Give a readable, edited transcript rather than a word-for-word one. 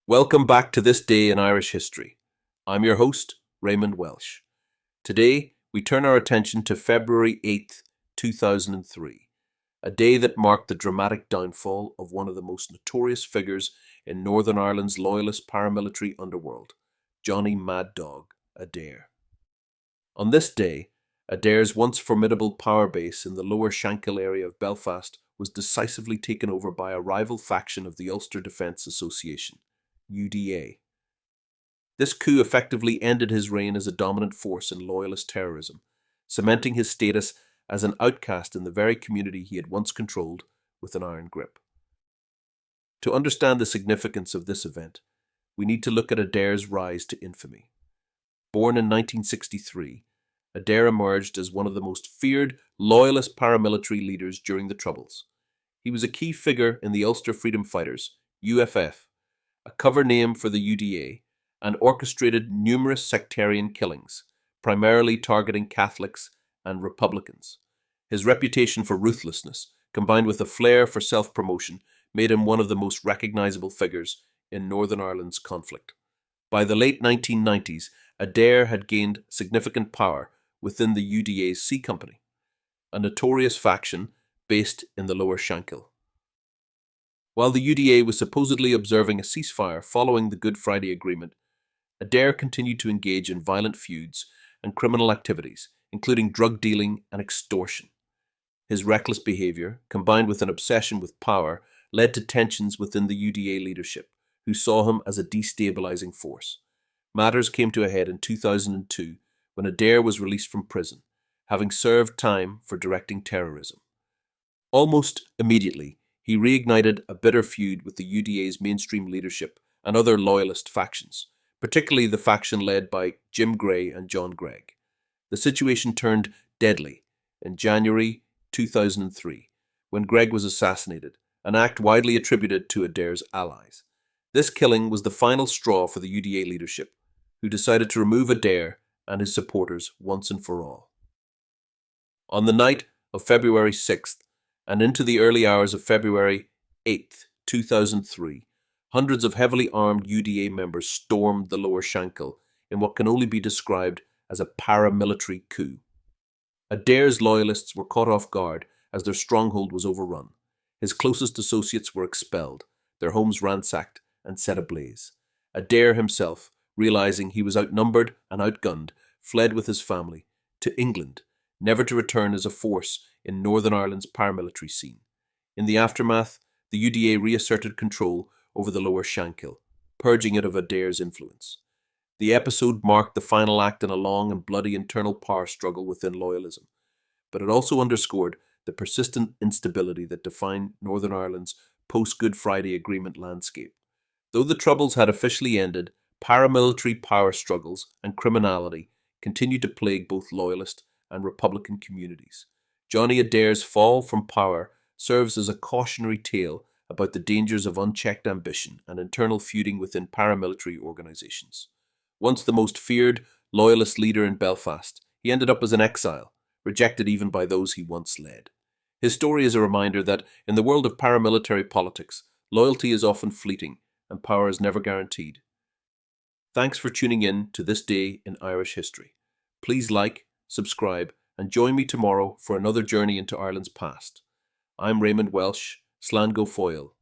Welcome back to This Day in Irish History. I'm your host, Raymond Welsh. Today, we turn our attention to February 8th, 2003, a day that marked the dramatic downfall of one of the most notorious figures in Northern Ireland's loyalist paramilitary underworld, Johnny Mad Dog Adair. On this day, Adair's once formidable power base in the Lower Shankill area of Belfast was decisively taken over by a rival faction of the Ulster Defence Association, UDA. This coup effectively ended his reign as a dominant force in loyalist terrorism, cementing his status as an outcast in the very community he had once controlled with an iron grip. To understand the significance of this event, we need to look at Adair's rise to infamy. Born in 1963, Adair emerged as one of the most feared loyalist paramilitary leaders during the Troubles. He was a key figure in the Ulster Freedom Fighters, UFF, a cover name for the UDA, and orchestrated numerous sectarian killings, primarily targeting Catholics and Republicans. His reputation for ruthlessness, combined with a flair for self-promotion, made him one of the most recognizable figures in Northern Ireland's conflict. By the late 1990s, Adair had gained significant power within the UDA's C Company, a notorious faction based in the Lower Shankill. While the UDA was supposedly observing a ceasefire following the Good Friday Agreement, Adair continued to engage in violent feuds and criminal activities, including drug dealing and extortion. His reckless behavior, combined with an obsession with power, led to tensions within the UDA leadership, who saw him as a destabilizing force. Matters came to a head in 2002 when Adair was released from prison, having served time for directing terrorism. Almost immediately, he reignited a bitter feud with the UDA's mainstream leadership and other loyalist factions, particularly the faction led by Jim Gray and John Gregg. The situation turned deadly in January 2003, when Gregg was assassinated, an act widely attributed to Adair's allies. This killing was the final straw for the UDA leadership, who decided to remove Adair and his supporters once and for all. On the night of February 6th, and into the early hours of February 8th, 2003, hundreds of heavily armed UDA members stormed the Lower Shankill in what can only be described as a paramilitary coup. Adair's loyalists were caught off guard as their stronghold was overrun. His closest associates were expelled, their homes ransacked and set ablaze. Adair himself, realizing he was outnumbered and outgunned, fled with his family to England, never to return as a force in Northern Ireland's paramilitary scene. In the aftermath, the UDA reasserted control over the Lower Shankill, purging it of Adair's influence. The episode marked the final act in a long and bloody internal power struggle within loyalism, but it also underscored the persistent instability that defined Northern Ireland's post-Good Friday Agreement landscape. Though the Troubles had officially ended, paramilitary power struggles and criminality continued to plague both loyalist and Republican communities. Johnny Adair's fall from power serves as a cautionary tale about the dangers of unchecked ambition and internal feuding within paramilitary organisations. Once the most feared loyalist leader in Belfast, he ended up as an exile, rejected even by those he once led. His story is a reminder that, in the world of paramilitary politics, loyalty is often fleeting and power is never guaranteed. Thanks for tuning in to This Day in Irish History. Please like, subscribe, and join me tomorrow for another journey into Ireland's past. I'm Raymond Welsh, Slán go Foil.